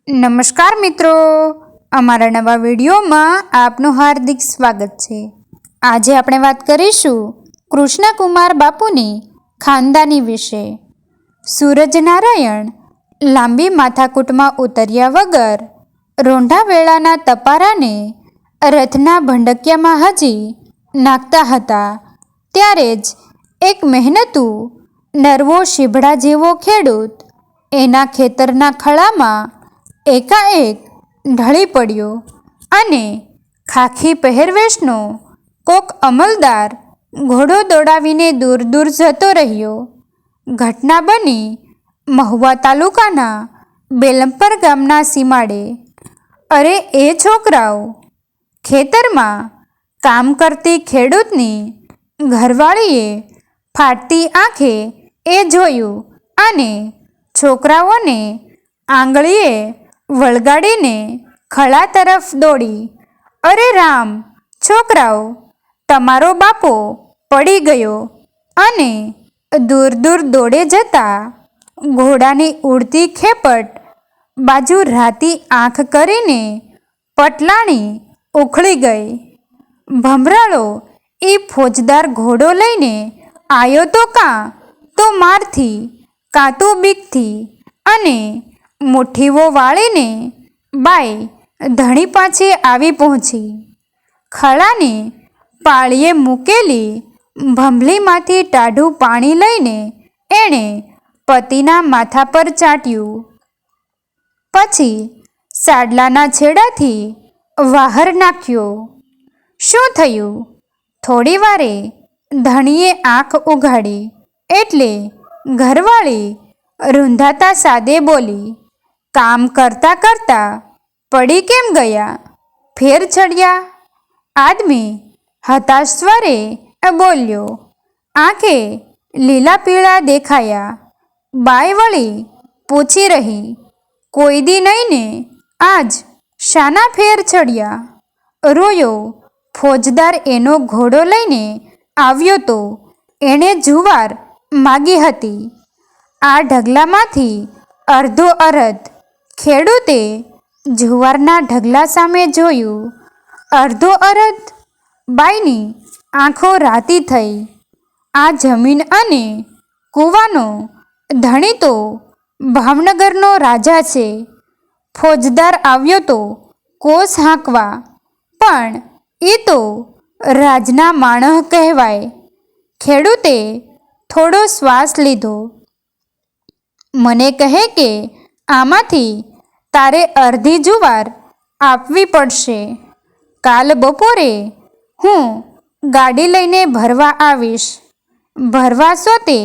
નમસ્કાર મિત્રો, અમારા નવા વિડીયોમાં આપનું હાર્દિક સ્વાગત છે। આજે આપણે વાત કરીશું કૃષ્ણકુમાર બાપુની ખાનદાની વિશે। સૂરજનારાયણ લાંબી માથાકૂટમાં ઉતર્યા વગર રોંઢા વેળાના તપારાને રથના ભંડકિયામાં હજી નાખતા હતા ત્યારે જ એક મહેનતુ નરવો શીભડા જેવો ખેડૂત એના ખેતરના ખળામાં એકાએક ઢળી પડ્યો અને ખાખી પહેરવેશનો કોક અમલદાર ઘોડો દોડાવીને દૂર દૂર જતો રહ્યો। ઘટના બની મહુવા તાલુકાના બેલમપર ગામના સીમાડે। અરે એ છોકરાઓ! ખેતરમાં કામ કરતી ખેડૂતની ઘરવાળીએ ફાટતી આંખે એ જોયું અને છોકરાઓને આંગળીએ વળગાડીને ખળા તરફ દોડી। અરે રામ! છોકરાઓ, તમારો બાપો પડી ગયો! અને દૂર દૂર દોડે જતા ઘોડાની ઉડતી ખેપટ બાજુ રાતી આંખ કરીને પટલાણી ઉખળી ગઈ। ભમરાળો એ ફોજદાર ઘોડો લઈને આયો તો કાં તો મારથી કાં તો બીકથી અને મુઠ્ઠીઓ વાળીને બાઈ ધણી પાસે આવી પહોંચી। ખળાની પાળીએ મૂકેલી ભંભલીમાંથી ટાઢું પાણી લઈને એણે પતિના માથા પર ચાટ્યું, પછી સાડલાના છેડાથી વહાર નાખ્યો। શું થયું? થોડી વારે ધણીએ આંખ ઉઘાડી એટલે ઘરવાળી રૂંધાતા સાદે બોલી, કામ કરતા કરતા પડી કેમ ગયા? ફેર ચડ્યા? આદમી હતાશ સ્વરે બોલ્યો। આંખે લીલા પીળા દેખાયા। બાઈ વળી પૂછી રહી, કોઈ દી નહીં ને આજ શાના ફેર ચડ્યા? રોયો ફોજદાર એનો ઘોડો લઈને આવ્યો તો એણે જુવાર માગી હતી। આ ઢગલામાંથી અડધો અરધ ખેડૂતે જુવારના ઢગલા સામે જોયું। અડધો અરધ? બાઈની આંખો રાતી થઈ। આ જમીન અને કૂવાનો ધણી તો ભાવનગરનો રાજા છે। ફોજદાર આવ્યો તો કોસ હાંકવા, પણ એ તો રાજના માણહ કહેવાય। ખેડૂતે થોડો શ્વાસ લીધો। મને કહે કે આમાંથી તારે અડધી જુવાર આપવી પડશે। કાલ બપોરે હું ગાડી લઈને ભરવા આવીશ। ભરવા શોતે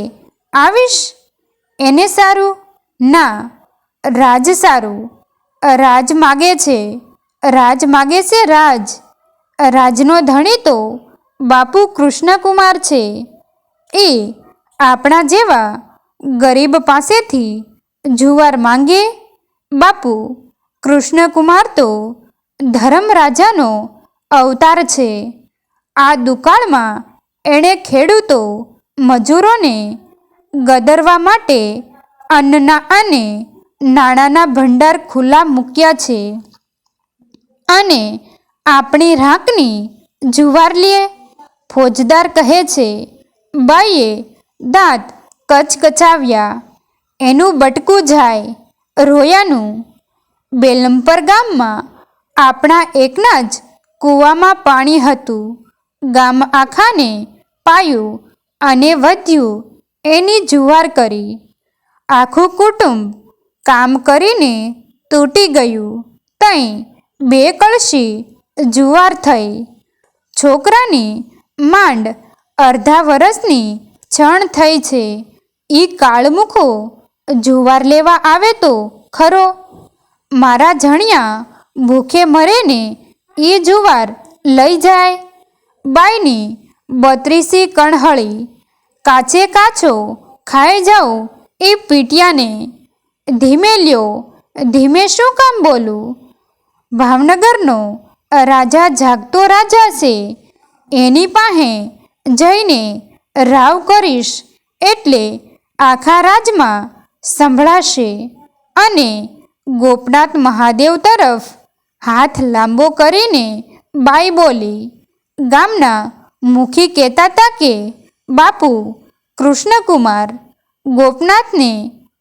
આવીશ? એને સારું? ના, રાજ સારું। રાજ માગે છે, રાજ માગે છે, રાજ! રાજનો ધણી તો બાપુ કૃષ્ણકુમાર છે। એ આપણા જેવા ગરીબ પાસેથી જુવાર માંગે? બાપુ કૃષ્ણકુમાર તો ધર્મરાજાનો અવતાર છે। આ દુકાળમાં એણે ખેડૂતો મજૂરોને ગદરવા માટે અન્નના અને નાણાંના ભંડાર ખુલ્લા મૂક્યા છે અને આપણી રાંકની જુવાર લે? ફોજદાર કહે છે। બાઈએ દાંત કચકચાવ્યા। એનું બટકું જાય। રોયાનું। બેલમપર ગામમાં આપણા એકના જ કૂવામાં પાણી હતું। ગામ આખાને પાયું અને વધ્યું એની જુવાર કરી। આખું કુટુંબ કામ કરીને તૂટી ગયું। તઈ 2 કળશી જુવાર થઈ। છોકરાની માંડ અડધા વરસની છણ થઈ છે। ઈ કાળમુખો જુવાર લેવા આવે તો ખરો? મારા જણિયા ભૂખે મરે ને એ જુવાર લઈ જાય? બાઈની 32 કણહળી। કાચે કાચો ખાઈ જાઉં એ પીટિયાને। ધીમે લ્યો, ધીમે શું કામ બોલું? ભાવનગરનો રાજા જાગતો રાજા છે। એની પાસે જઈને રાવ કરીશ એટલે આખા રાજમાં સંભળાશે અને ગોપનાથ મહાદેવ તરફ હાથ લાંબો કરીને બાઈ બોલી. ગામના મુખી કહેતા હતા કે બાપુ કૃષ્ણકુમાર ગોપનાથને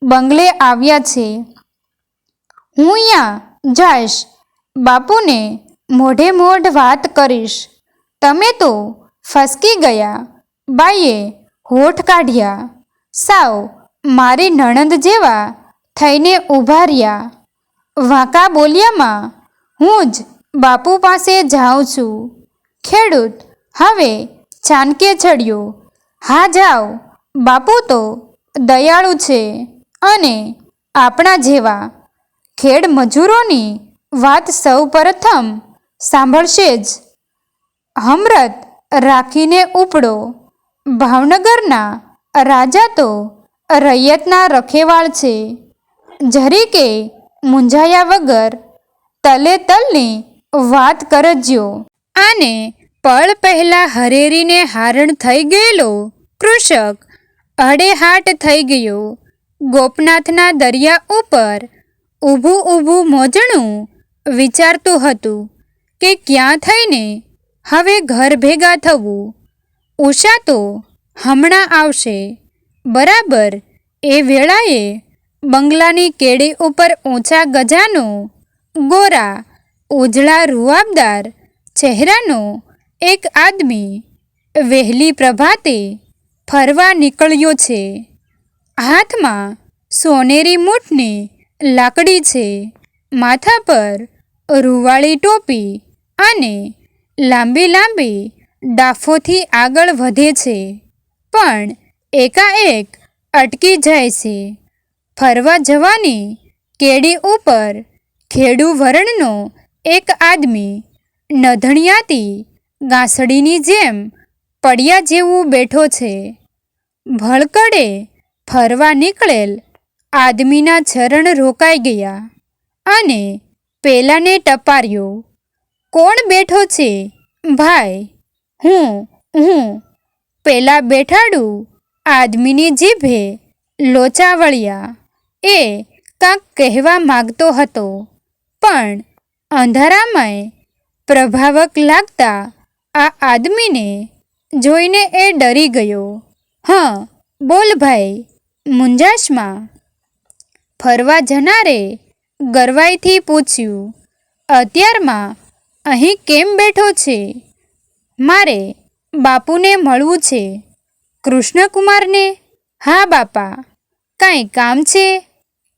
બંગલે આવ્યા છે. હું અહીંયા જઈશ, બાપુને મોઢે મોઢ વાત કરીશ. તમે તો ફસકી ગયા. બાઈએ હોઠ કાઢ્યા. સાવ મારી નણંદ જેવા થઈને ઊભા રહ્યા. વાંકા બોલ્યામાં હું જ બાપુ પાસે જાઉં છું. ખેડૂત હવે ચાનકે ચડ્યો. હા જાઓ, બાપુ તો દયાળુ છે અને આપણા જેવા ખેડ મજૂરોની વાત સૌ પ્રથમ સાંભળશે જ. હમરત રાખીને ઉપડો. ભાવનગરના રાજા તો રૈયતના રખેવાળ છે. જરીકે મૂંઝાયા વગર તલે તલની વાત કરજો. આને પળ પહેલાં હરેરીને હારણ થઈ ગયેલો કૃષક અડેહાટ થઈ ગયો. ગોપનાથના દરિયા ઉપર ઊભું ઊભું મોજણું વિચારતું હતું કે ક્યાં થઈને હવે ઘર ભેગા થવું. ઉષા તો હમણાં આવશે. બરાબર એ વેળાએ બંગલાની કેડી ઉપર ઊંચા ગજાનો ગોરા ઉજળા રૂઆબદાર ચહેરાનો એક આદમી વહેલી પ્રભાતે ફરવા નીકળ્યો છે. હાથમાં સોનેરી મૂઠની લાકડી છે. માથા પર રૂવાળી ટોપી અને લાંબી લાંબી ડાફોથી આગળ વધે છે, પણ એકાએક અટકી જાય છે. ફરવા જવાની કેડી ઉપર ખેડૂ વર્ણનો એક આદમી નધણિયાતી ગાંસડીની જેમ પડ્યા જેવું બેઠો છે. ભળકડે ફરવા નીકળેલ આદમીના ચરણ રોકાઈ ગયા અને પેલાને ટપાર્યો. કોણ બેઠો છે ભાઈ? હું. પેલા બેઠાડું આદમીની જીભે લોચા વળ્યા. એ કાંક કહેવા માગતો હતો, પણ અંધારામય પ્રભાવક લાગતા આ આદમીને જોઈને એ ડરી ગયો. હા બોલ ભાઈ, મૂંઝાશમાં ફરવા જનારે ગરવાઈથી પૂછ્યું. અત્યારમાં અહીં કેમ બેઠો છે? મારે બાપુને મળવું છે. કૃષ્ણકુમારને? હા બાપા. કાંઈ કામ છે?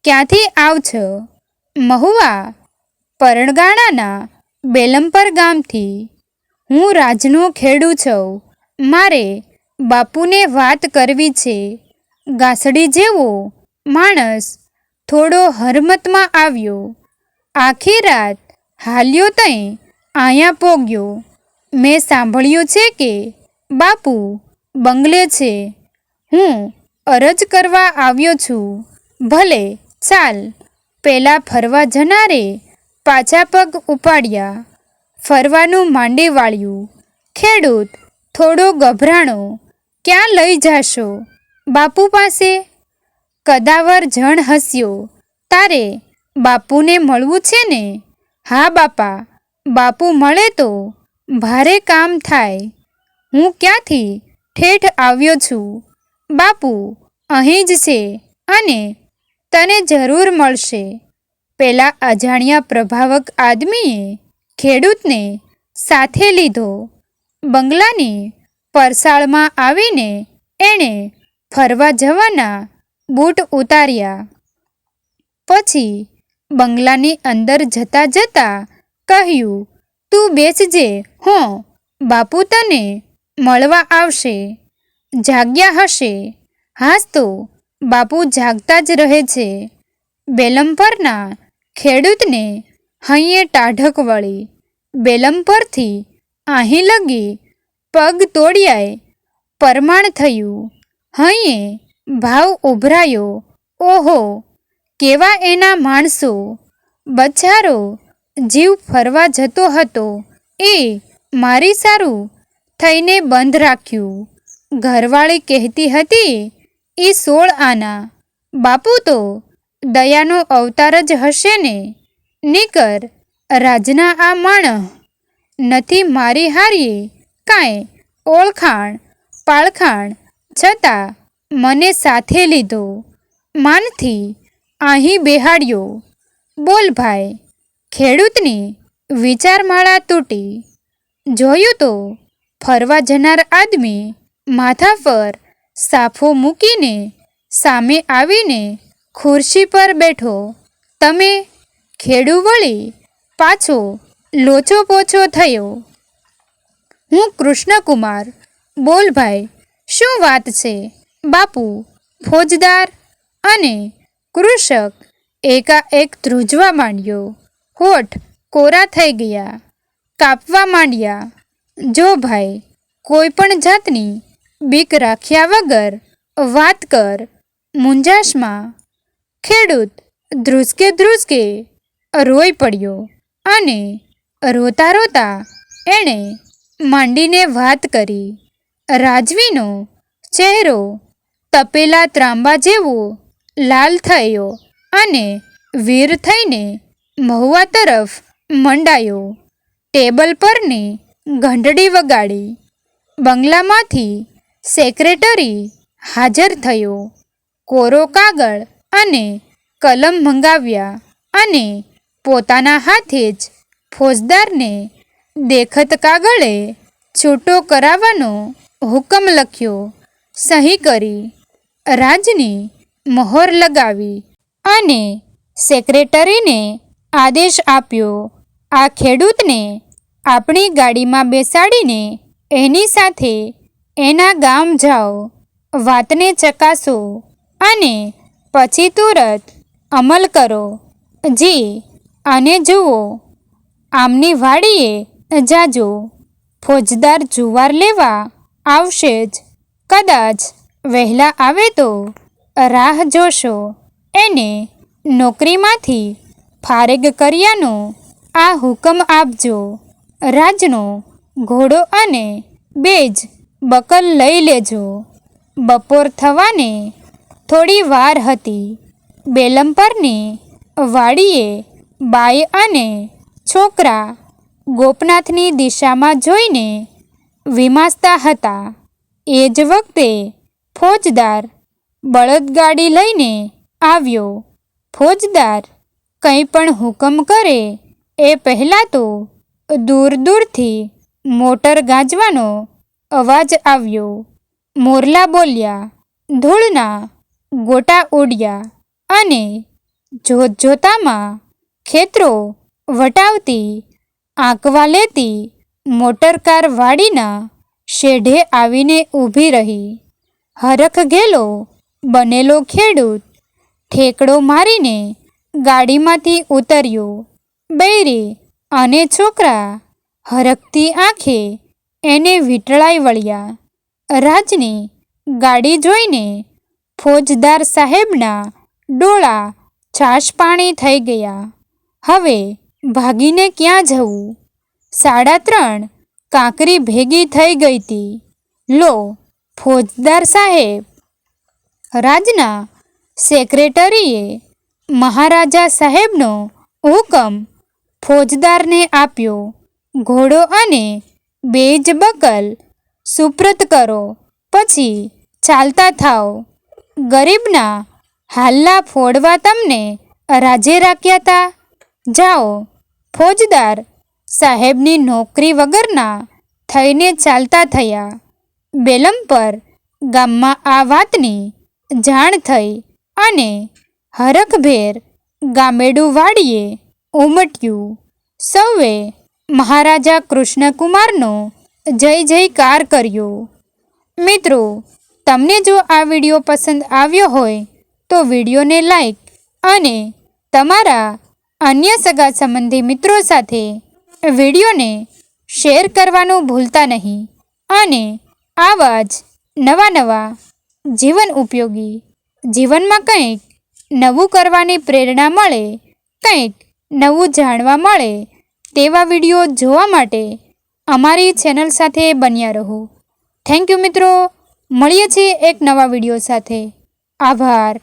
ક્યાંથી આવ છો? મહુવા પરણગાણાના બેલમપર ગામથી. હું રાજનો ખેડૂ છું. મારે બાપુને વાત કરવી છે. ગાંસડી જેવો માણસ થોડો હરમતમાં આવ્યો. આખી રાત હાલ્યો તઈ આયા પોગ્યો. મેં સાંભળ્યું છે કે બાપુ બંગલે છે. હું અરજ કરવા આવ્યો છું. ભલે ચાલ. પેલા ફરવા જનારે પાછા પગ ઉપાડ્યા. ફરવાનું માંડી વાળ્યું. ખેડૂત થોડો ગભરાણો. ક્યાં લઈ જાશો? બાપુ પાસે. કદાવર જણ હસ્યો. તારે બાપુને મળવું છે ને? હા બાપા. બાપુ મળે તો ભારે કામ થાય. હું ક્યાંથી ઠેઠ આવ્યો છું. બાપુ અહીં જ છે અને તને જરૂર મળશે. પેલા અજાણ્યા પ્રભાવક આદમીએ ખેડૂતને સાથે લીધો. બંગલાની પરસાળમાં આવીને એણે ફરવા જવાના બૂટ ઉતાર્યા. પછી બંગલાની અંદર જતાં જતાં કહ્યું, તું બેસજે હો, બાપુ તને મળવા આવશે. જાગ્યા હશે? હાસ તો બાપુ જાગતા જ રહે છે. બેલમપરના ખેડૂતને હૈયે ટાઢક વળી. બેલમપરથી અહીં લગી પગ તોડ્યાએ પરમાણ થયું. હૈયે ભાવ ઉભરાયો. ઓહો, કેવા એના માણસો! બચારો જીવ ફરવા જતો હતો એ મારી સારું થઈને બંધ રાખ્યું. ઘરવાળી કહેતી હતી, એ 16 આના. બાપુ તો દયાનો અવતાર જ હશે ને? નીકર રાજના આ માણસ નથી મારી હારીએ કાંઈ ઓળખાણ પાળખાણ, છતાં મને સાથે લીધો, માનથી અહીં બેહાડ્યો. બોલ ભાઈ, ખેડૂતની વિચારમાળા તૂટી. જોયું તો ફરવા જનાર આદમી માથા પર સાફો મૂકીને સામે આવીને ખુરશી પર બેઠો. તમે ખેડૂ વળી પાછો લોચો પોચો થયો. હું કૃષ્ણકુમાર. બોલ ભાઈ, શું વાત છે? બાપુ, ફોજદાર અને કૃષક એકાએક ધ્રુજવા માંડ્યો. હોઠ કોરા થઈ ગયા, કાપવા માંડ્યા. જો ભાઈ, કોઈ પણ જાતની બીક રાખ્યા વગર વાત કર. મૂંઝાશમાં ખેડૂત ધ્રુસકે રોઈ પડ્યો અને રોતા રોતા એણે માંડીને વાત કરી. રાજવીનો ચહેરો તપેલા ત્રાંબા જેવો લાલ થયો અને વીર થઈને મહુવા તરફ મંડાયો. ટેબલ પરની ઘંટડી વગાડી. બંગલામાંથી સેક્રેટરી હાજર થયો. કોરો કાગળ અને કલમ મંગાવ્યા અને પોતાના હાથે જ ફોજદારને દેખત કાગળે છૂટો કરાવવાનો હુકમ લખ્યો. સહી કરી, રાજની મહોર લગાવી અને સેક્રેટરીને આદેશ આપ્યો, આ ખેડૂતને આપણી ગાડીમાં બેસાડીને એની સાથે એના ગામ જાઓ, વાતને ચકાસો અને પછી તુરત અમલ કરો. જી, આને જુઓ, આમની વાડીએ જાજો. ફોજદાર જુવાર લેવા આવશે જ. કદાચ વહેલા આવે તો રાહ જોશો. એને નોકરીમાંથી ફારેગ કર્યાનો આ હુકમ આપજો. રાજનો ઘોડો અને બેજ બકલ લઈ લેજો. બપોર થવાને થોડી વાર હતી. બેલમપરની વાડીએ બાઈ અને છોકરા ગોપનાથની દિશામાં જોઈને વિમાસતા હતા. એ જ વખતે ફોજદાર બળદગાડી લઈને આવ્યો. ફોજદાર કંઈ પણ હુકમ કરે એ પહેલાં તો દૂર દૂરથી મોટર ગાજવાનો અવાજ આવ્યો. મોરલા બોલ્યા, ધૂળના ગોટા ઉડ્યા અને જોતજોતામાં ખેતરો વટાવતી આંકવા લેતી મોટરકાર વાડીના શેઢે આવીને ઊભી રહી. હરખ ઘેલો બનેલો ખેડૂત ઠેકડો મારીને ગાડીમાંથી ઉતર્યો. બૈરી અને છોકરા હરખતી આંખે એને વીંટળાઈ વળ્યા. રાજની ગાડી જોઈને ફોજદાર સાહેબના ડોળા છાશ પાણી થઈ ગયા. હવે ભાગીને ક્યાં જવું? 3:30 કાંકરી ભેગી થઈ ગઈ હતી. લો, ફોજદાર સાહેબ! રાજના સેક્રેટરીએ મહારાજા સાહેબનો હુકમ ફોજદારને આપ્યો. ઘોડો અને બેજ બકલ સુપ્રત કરો, પછી ચાલતા થાવ. ગરીબના હાલ્લા ફોડવા તમને રાજે રાખ્યા તા. જાઓ. ફોજદાર સાહેબની નોકરી વગરના થઈને ચાલતા થયા. બેલમપર ગામમાં આ વાતની જાણ થઈ અને હરખભેર ગામેડું વાડીએ ઉમટ્યું. સૌએ મહારાજા કૃષ્ણકુમારનો જય જયકાર કર્યો. મિત્રો, તમને જો આ વિડીયો પસંદ આવ્યો હોય તો વિડીયોને લાઈક અને તમારા અન્ય સગા સંબંધી મિત્રો સાથે વિડીયોને શેર કરવાનું ભૂલતા નહીં. અને આવા જ નવા જીવન ઉપયોગી, જીવનમાં કંઈક નવું કરવાની પ્રેરણા મળે, કંઈક નવું જાણવા મળે તેવા વિડીયો જોવા માટે અમારી ચેનલ સાથે બન્યા રહો. થેન્ક યુ મિત્રો. મળીએ છીએ એક નવા વિડીયો સાથે. આભાર.